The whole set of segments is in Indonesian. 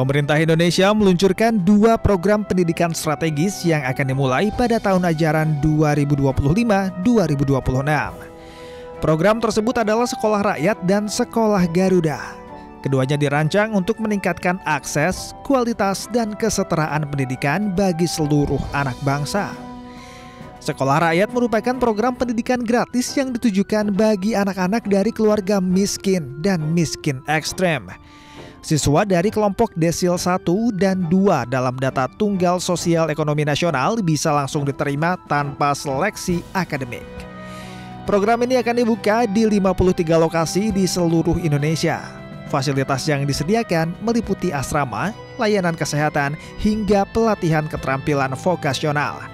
Pemerintah Indonesia meluncurkan 2 program pendidikan strategis yang akan dimulai pada tahun ajaran 2025-2026. Program tersebut adalah Sekolah Rakyat dan Sekolah Garuda. Keduanya dirancang untuk meningkatkan akses, kualitas, dan kesetaraan pendidikan bagi seluruh anak bangsa. Sekolah Rakyat merupakan program pendidikan gratis yang ditujukan bagi anak-anak dari keluarga miskin dan miskin ekstrem. Siswa dari kelompok desil 1 dan 2 dalam data Tunggal Sosial Ekonomi Nasional bisa langsung diterima tanpa seleksi akademik. Program ini akan dibuka di 53 lokasi di seluruh Indonesia. Fasilitas yang disediakan meliputi asrama, layanan kesehatan, hingga pelatihan keterampilan vokasional.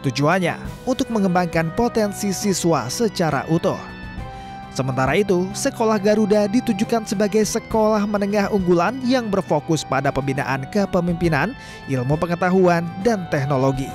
Tujuannya untuk mengembangkan potensi siswa secara utuh. Sementara itu, Sekolah Garuda ditujukan sebagai sekolah menengah unggulan yang berfokus pada pembinaan kepemimpinan, ilmu pengetahuan, dan teknologi.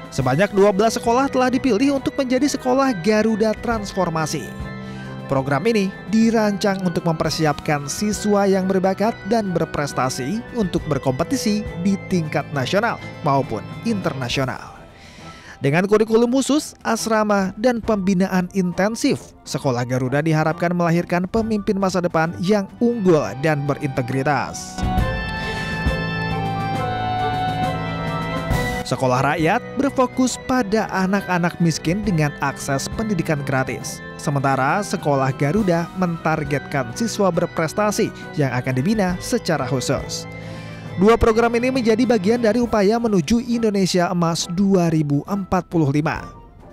Sebanyak 12 sekolah telah dipilih untuk menjadi Sekolah Garuda Transformasi. Program ini dirancang untuk mempersiapkan siswa yang berbakat dan berprestasi untuk berkompetisi di tingkat nasional maupun internasional. Dengan kurikulum khusus, asrama, dan pembinaan intensif, Sekolah Garuda diharapkan melahirkan pemimpin masa depan yang unggul dan berintegritas. Sekolah Rakyat berfokus pada anak-anak miskin dengan akses pendidikan gratis. Sementara Sekolah Garuda mentargetkan siswa berprestasi yang akan dibina secara khusus. 2 program ini menjadi bagian dari upaya menuju Indonesia Emas 2045,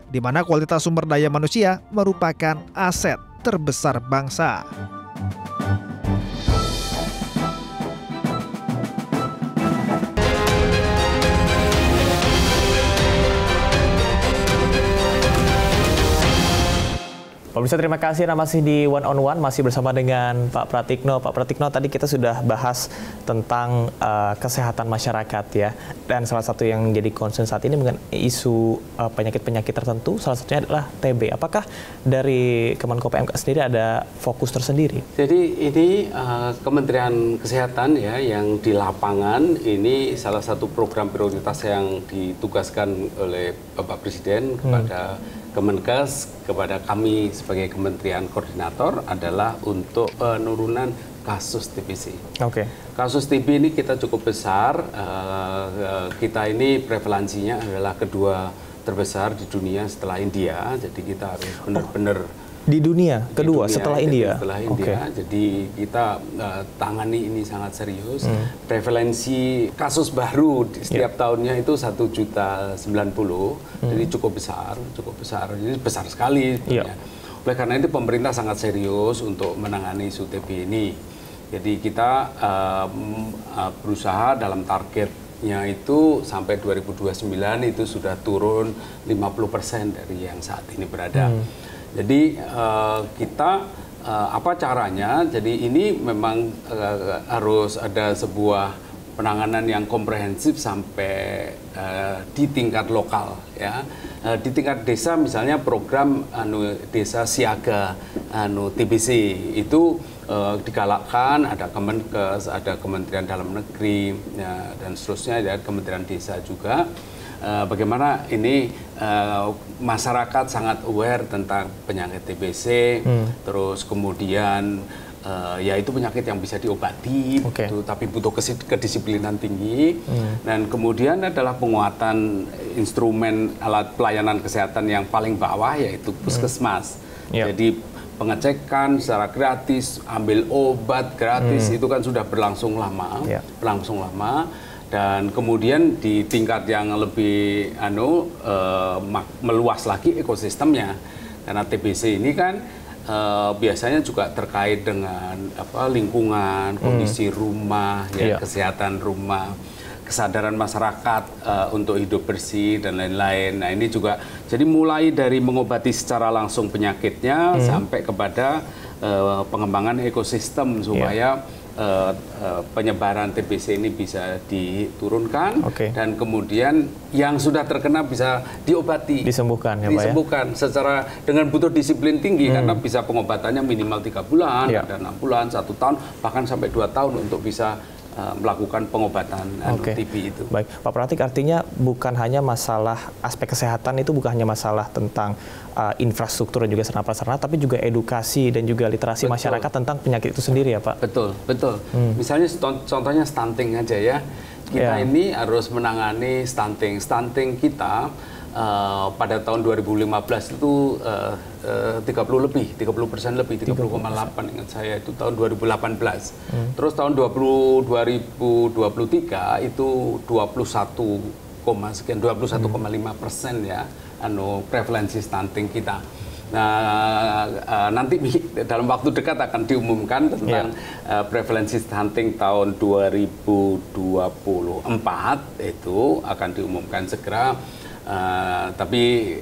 di mana kualitas sumber daya manusia merupakan aset terbesar bangsa. Pemirsa, terima kasih. Masih di One on One, masih bersama dengan Pak Pratikno. Pak Pratikno, tadi kita sudah bahas tentang kesehatan masyarakat ya. Dan salah satu yang jadi concern saat ini mengenai isu penyakit-penyakit tertentu, salah satunya adalah TB. Apakah dari Kemenko PMK sendiri ada fokus tersendiri? Jadi ini Kementerian Kesehatan ya yang di lapangan, ini salah satu program prioritas yang ditugaskan oleh Bapak Presiden kepada Kemenkes, kepada kami sebagai Kementerian Koordinator adalah untuk penurunan kasus TBC. Oke. Kasus TB ini kita cukup besar, kita ini prevalensinya adalah kedua terbesar di dunia setelah India, jadi kita harus benar-benar di dunia kedua setelah India. Setelah India, jadi kita tangani ini sangat serius. Prevalensi kasus baru setiap tahunnya itu 1.090.000, jadi cukup besar, jadi besar sekali. Oleh karena itu pemerintah sangat serius untuk menangani isu TB ini. Jadi kita berusaha dalam targetnya itu sampai 2029 itu sudah turun 50% dari yang saat ini berada. Jadi kita apa caranya? Jadi ini memang harus ada sebuah penanganan yang komprehensif sampai di tingkat lokal ya. Di tingkat desa misalnya program desa siaga TBC itu digalakkan, ada Kemenkes, ada Kementerian Dalam Negeri ya, dan seterusnya, ada Kementerian Desa juga. Bagaimana ini masyarakat sangat aware tentang penyakit TBC, terus kemudian ya itu penyakit yang bisa diobati, gitu, tapi butuh kedisiplinan tinggi. Dan kemudian adalah penguatan instrumen alat pelayanan kesehatan yang paling bawah, yaitu puskesmas. Jadi pengecekan secara gratis, ambil obat gratis, itu kan sudah berlangsung lama, Dan kemudian di tingkat yang lebih meluas lagi ekosistemnya, karena TBC ini kan biasanya juga terkait dengan lingkungan, kondisi rumah, kesehatan rumah, kesadaran masyarakat untuk hidup bersih dan lain-lain. Nah ini juga jadi mulai dari mengobati secara langsung penyakitnya sampai kepada pengembangan ekosistem supaya penyebaran TBC ini bisa diturunkan dan kemudian yang sudah terkena bisa diobati, disembuhkan ya, disembuhkan secara dengan butuh disiplin tinggi karena bisa pengobatannya minimal 3 bulan, ada 6 bulan, 1 tahun, bahkan sampai 2 tahun untuk bisa melakukan pengobatan TB itu. Baik, Pak Pratik, artinya bukan hanya masalah aspek kesehatan itu bukan hanya masalah tentang infrastruktur dan juga sarana prasarana, tapi juga edukasi dan juga literasi masyarakat tentang penyakit itu sendiri ya Pak? Betul, betul. Misalnya contohnya stunting aja ya. Kita ini harus menangani stunting. Stunting kita pada tahun 2015 itu 30% lebih, 30% lebih, 30,8 ingat saya itu tahun 2018. Terus tahun 2023 itu 21,5% ya, prevalensi stunting kita. Nah, nanti dalam waktu dekat akan diumumkan tentang prevalensi stunting tahun 2024 itu akan diumumkan segera. Tapi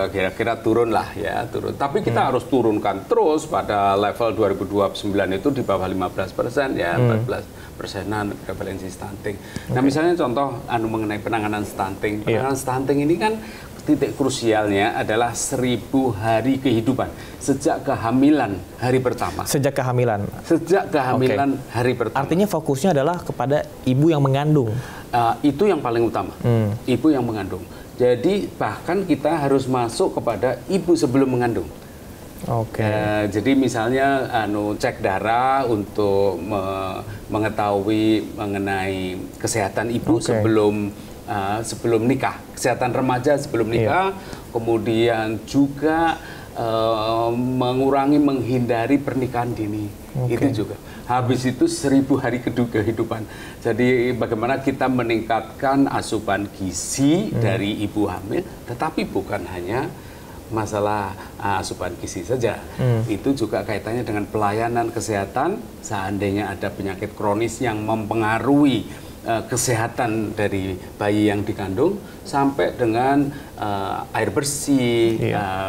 kira-kira turun lah ya, turun. Tapi kita harus turunkan terus pada level 2029 itu di bawah 15% ya, 14%-an prevalensi stunting. Nah, misalnya contoh mengenai penanganan stunting. Penanganan stunting ini kan titik krusialnya adalah 1000 hari kehidupan sejak kehamilan hari pertama. Sejak kehamilan. Sejak kehamilan hari pertama. Artinya fokusnya adalah kepada ibu yang mengandung. Itu yang paling utama. Ibu yang mengandung. Jadi bahkan kita harus masuk kepada ibu sebelum mengandung. Jadi misalnya cek darah untuk mengetahui mengenai kesehatan ibu sebelum nikah, kesehatan remaja sebelum nikah, kemudian juga menghindari pernikahan dini, itu juga. Habis itu 1000 hari kehidupan. Jadi bagaimana kita meningkatkan asupan gizi dari ibu hamil, tetapi bukan hanya masalah asupan gizi saja. Itu juga kaitannya dengan pelayanan kesehatan, seandainya ada penyakit kronis yang mempengaruhi kesehatan dari bayi yang dikandung, sampai dengan air bersih,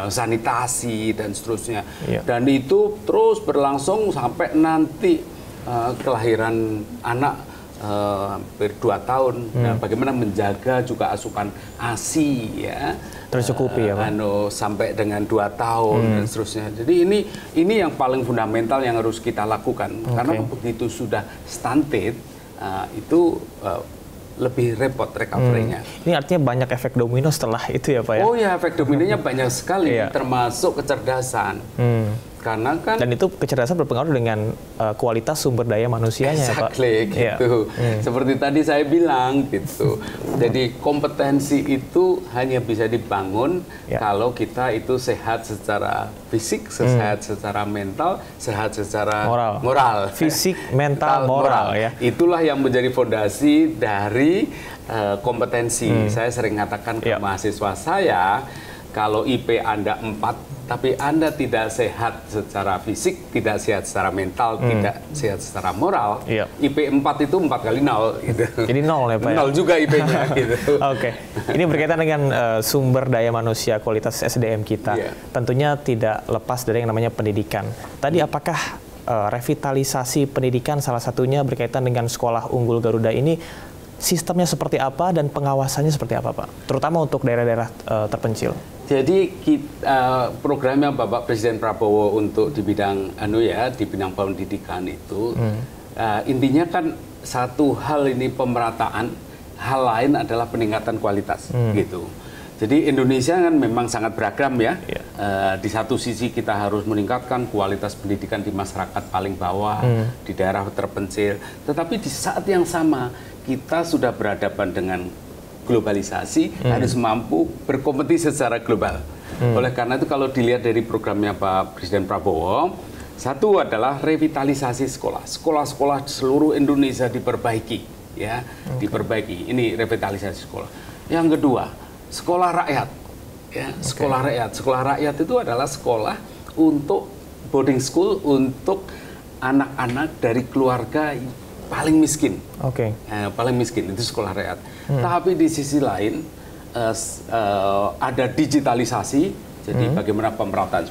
sanitasi dan seterusnya. Dan itu terus berlangsung sampai nanti kelahiran anak hampir 2 tahun. Nah, bagaimana menjaga juga asupan ASI ya tercukupi ya Pak? Sampai dengan 2 tahun dan seterusnya. Jadi ini yang paling fundamental yang harus kita lakukan. Karena begitu sudah stunted itu lebih repot recovery-nya. Ini artinya banyak efek domino setelah itu ya Pak ya? Oh ya, efek dominonya banyak sekali, termasuk kecerdasan. Karena kan dan itu kecerdasan berpengaruh dengan kualitas sumber daya manusianya ya Pak? Gitu. Seperti tadi saya bilang gitu. Jadi kompetensi itu hanya bisa dibangun kalau kita itu sehat secara fisik, sehat secara mental, sehat secara moral. Fisik, mental, moral ya. Itulah yang menjadi fondasi dari kompetensi. Saya sering katakan ke mahasiswa saya, kalau IP Anda 4, tapi Anda tidak sehat secara fisik, tidak sehat secara mental, tidak sehat secara moral, IP 4 itu 4 kali 0. Gitu. Jadi 0 ya Pak? 0 juga IP-nya. Gitu. Ini berkaitan dengan sumber daya manusia, kualitas SDM kita. Tentunya tidak lepas dari yang namanya pendidikan. Tadi apakah revitalisasi pendidikan salah satunya berkaitan dengan sekolah unggul Garuda ini, sistemnya seperti apa dan pengawasannya seperti apa Pak? Terutama untuk daerah-daerah terpencil. Jadi programnya Bapak Presiden Prabowo untuk di bidang di bidang pendidikan itu intinya kan satu hal ini pemerataan, hal lain adalah peningkatan kualitas gitu. Jadi Indonesia kan memang sangat beragam ya. Di satu sisi kita harus meningkatkan kualitas pendidikan di masyarakat paling bawah, di daerah terpencil. Tetapi di saat yang sama kita sudah berhadapan dengan globalisasi, harus mampu berkompetisi secara global. Oleh karena itu kalau dilihat dari programnya Pak Presiden Prabowo, satu adalah revitalisasi sekolah. Sekolah-sekolah di seluruh Indonesia diperbaiki, ya, diperbaiki. Ini revitalisasi sekolah. Yang kedua, sekolah rakyat. Ya, sekolah rakyat. Sekolah rakyat itu adalah sekolah untuk boarding school untuk anak-anak dari keluarga paling miskin. Paling miskin itu sekolah rakyat. Tapi di sisi lain ada digitalisasi, jadi bagaimana pemerataan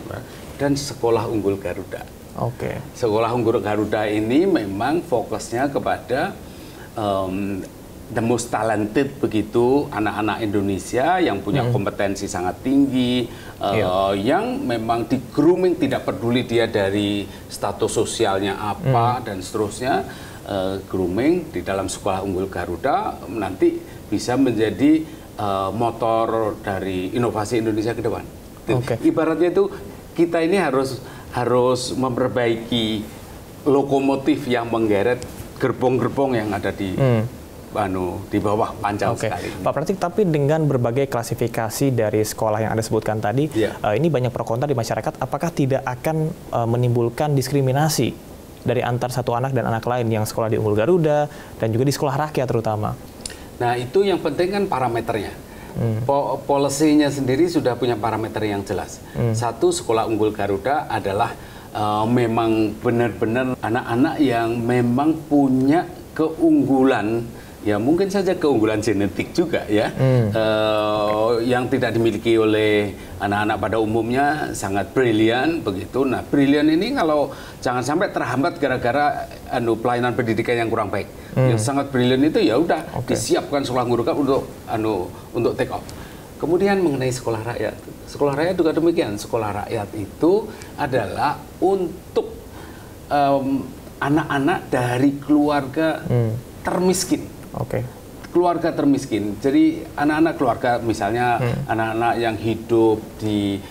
dan sekolah unggul Garuda. Sekolah unggul Garuda ini memang fokusnya kepada the most talented begitu, anak-anak Indonesia yang punya kompetensi sangat tinggi, yang memang di grooming tidak peduli dia dari status sosialnya apa dan seterusnya. grooming di dalam sekolah unggul Garuda nanti bisa menjadi motor dari inovasi Indonesia ke depan. Ibaratnya itu kita ini harus memperbaiki lokomotif yang menggeret gerbong-gerbong yang ada di di bawah panjang sekali. Pak Pratik, tapi dengan berbagai klasifikasi dari sekolah yang Anda sebutkan tadi, ini banyak pro kontra di masyarakat, apakah tidak akan menimbulkan diskriminasi dari antar satu anak dan anak lain yang sekolah di Unggul Garuda dan juga di sekolah rakyat terutama? Nah, itu yang penting kan parameternya. Polisinya sendiri sudah punya parameter yang jelas. Satu, sekolah Unggul Garuda adalah memang benar-benar anak-anak yang memang punya keunggulan, ya mungkin saja keunggulan genetik juga ya, yang tidak dimiliki oleh anak-anak pada umumnya, sangat brilian begitu. Nah, brilian ini kalau jangan sampai terhambat gara-gara pelayanan pendidikan yang kurang baik. Yang sangat brilian itu ya udah disiapkan sekolah guru untuk take off. Kemudian mengenai sekolah rakyat. Sekolah rakyat juga demikian. Sekolah rakyat itu adalah untuk anak-anak dari keluarga termiskin. Keluarga termiskin. Jadi anak-anak keluarga misalnya anak-anak yang hidup di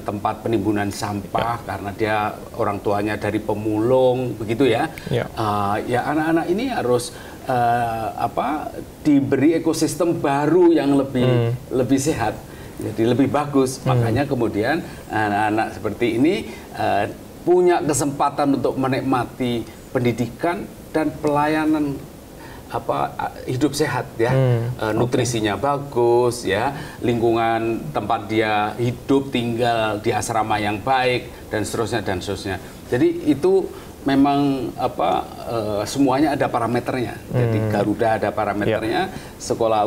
tempat penimbunan sampah karena dia orang tuanya dari pemulung begitu ya. Ya anak-anak ini harus diberi ekosistem baru yang lebih sehat, jadi lebih bagus. Makanya kemudian anak-anak seperti ini punya kesempatan untuk menikmati pendidikan dan pelayanan hidup sehat ya, nutrisinya bagus ya, lingkungan tempat dia hidup tinggal di asrama yang baik dan seterusnya. Jadi itu memang semuanya ada parameternya. Jadi Garuda ada parameternya, sekolah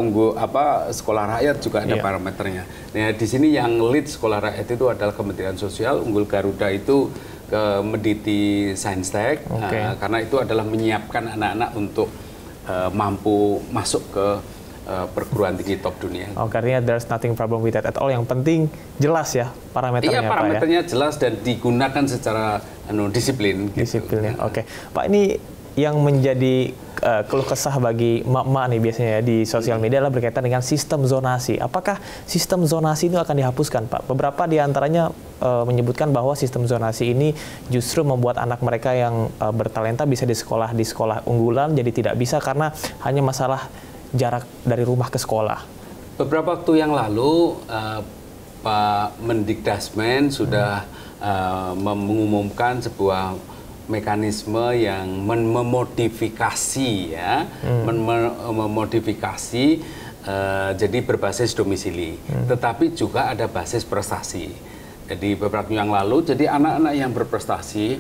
rakyat juga ada parameternya. Nah, di sini yang lead sekolah rakyat itu adalah Kementerian Sosial, Unggul Garuda itu ke Mediti Saintek, karena itu adalah menyiapkan anak-anak untuk mampu masuk ke perguruan tinggi top dunia. Karena there's nothing problem with that at all. Yang penting jelas ya parameternya. Iya, parameternya jelas dan digunakan secara disiplin. Disiplinnya. Pak, ini yang menjadi keluh kesah bagi emak-emak nih biasanya ya, di sosial media adalah berkaitan dengan sistem zonasi. Apakah sistem zonasi itu akan dihapuskan, Pak? Beberapa di antaranya menyebutkan bahwa sistem zonasi ini justru membuat anak mereka yang bertalenta bisa di sekolah unggulan jadi tidak bisa karena hanya masalah jarak dari rumah ke sekolah. Beberapa waktu yang lalu Pak Mendikdasmen sudah mengumumkan sebuah mekanisme yang memodifikasi jadi berbasis domisili, tetapi juga ada basis prestasi. Jadi beberapa yang lalu, jadi anak-anak yang berprestasi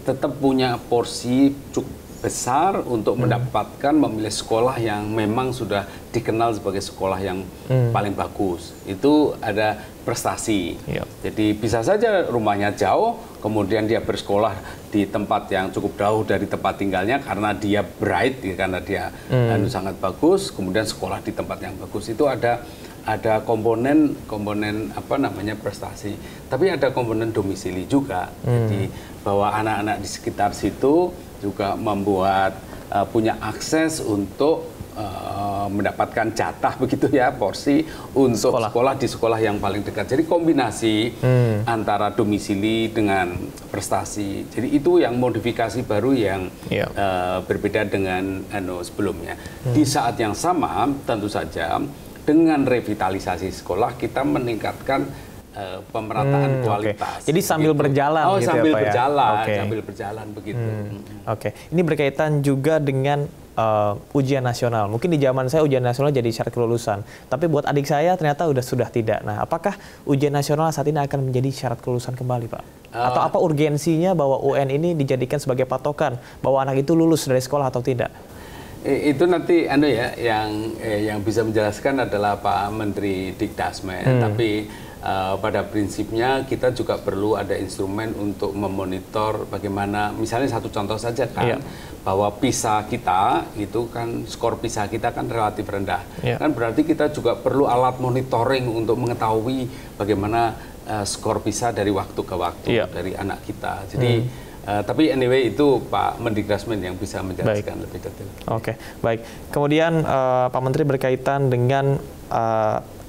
tetap punya porsi cukup besar untuk mendapatkan memilih sekolah yang memang sudah dikenal sebagai sekolah yang paling bagus. Itu ada prestasi. Jadi bisa saja rumahnya jauh, kemudian dia bersekolah di tempat yang cukup jauh dari tempat tinggalnya karena dia bright, karena dia sangat bagus, kemudian sekolah di tempat yang bagus. Itu ada komponen prestasi, tapi ada komponen domisili juga. Jadi bahwa anak-anak di sekitar situ juga membuat punya akses untuk mendapatkan jatah begitu ya, porsi untuk sekolah di sekolah yang paling dekat. Jadi kombinasi antara domisili dengan prestasi. Jadi itu yang modifikasi baru yang berbeda dengan sebelumnya. Di saat yang sama tentu saja dengan revitalisasi sekolah kita meningkatkan pemerataan kualitas. Jadi sambil berjalan gitu sambil ya, Pak, berjalan, ya? sambil berjalan begitu. Ini berkaitan juga dengan ujian nasional. Mungkin di zaman saya ujian nasional jadi syarat kelulusan, tapi buat adik saya ternyata sudah tidak. Nah, apakah ujian nasional saat ini akan menjadi syarat kelulusan kembali, Pak? Atau apa urgensinya bahwa UN ini dijadikan sebagai patokan bahwa anak itu lulus dari sekolah atau tidak? Itu nanti yang bisa menjelaskan adalah Pak Menteri Dikdasmen, tapi pada prinsipnya kita juga perlu ada instrumen untuk memonitor bagaimana, misalnya satu contoh saja kan, bahwa PISA kita itu kan, skor PISA kita kan relatif rendah, kan berarti kita juga perlu alat monitoring untuk mengetahui bagaimana skor PISA dari waktu ke waktu dari anak kita. Jadi Tapi anyway itu Pak Mendikbudrismen yang bisa menjelaskan lebih detail. Oke, baik. Kemudian Pak Menteri berkaitan dengan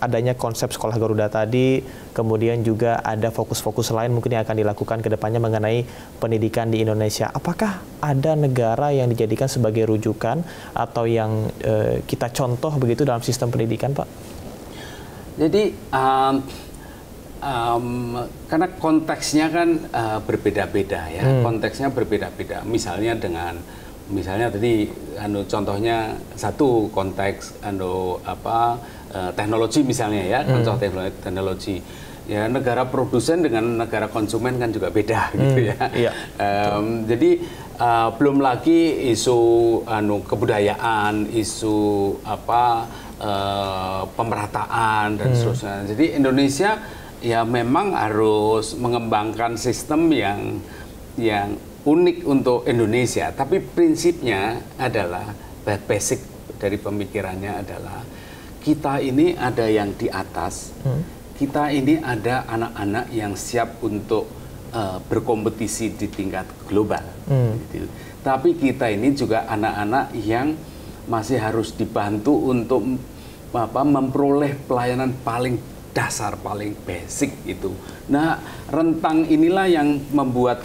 adanya konsep sekolah Garuda tadi, kemudian juga ada fokus-fokus lain mungkin yang akan dilakukan ke depannya mengenai pendidikan di Indonesia. Apakah ada negara yang dijadikan sebagai rujukan atau yang kita contoh begitu dalam sistem pendidikan, Pak? Jadi karena konteksnya kan berbeda-beda ya, konteksnya berbeda-beda. Misalnya tadi contohnya satu konteks teknologi misalnya ya, contoh teknologi. Ya negara produsen dengan negara konsumen kan juga beda gitu ya. Iya. Jadi belum lagi isu kebudayaan, isu pemerataan dan seterusnya. Jadi Indonesia ya memang harus mengembangkan sistem yang unik untuk Indonesia, tapi prinsipnya adalah basic dari pemikirannya adalah kita ini ada yang di atas, kita ini ada anak-anak yang siap untuk berkompetisi di tingkat global, gitu. Tapi kita ini juga anak-anak yang masih harus dibantu untuk memperoleh pelayanan paling dasar, paling basic itu. Nah, rentang inilah yang membuat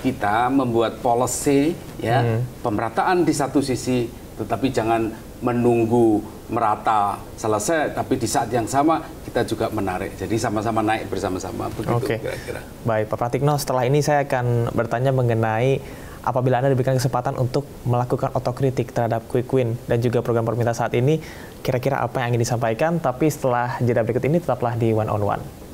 policy ya, pemerataan di satu sisi, tetapi jangan menunggu merata selesai, tapi di saat yang sama kita juga menarik. Jadi sama-sama naik bersama-sama begitu kira-kira. Baik, Pak Pratikno, setelah ini saya akan bertanya mengenai apabila Anda diberikan kesempatan untuk melakukan otokritik terhadap Quick Win dan juga program pemerintah saat ini, kira-kira apa yang ingin disampaikan? Tapi setelah jeda berikut ini tetaplah di One on One.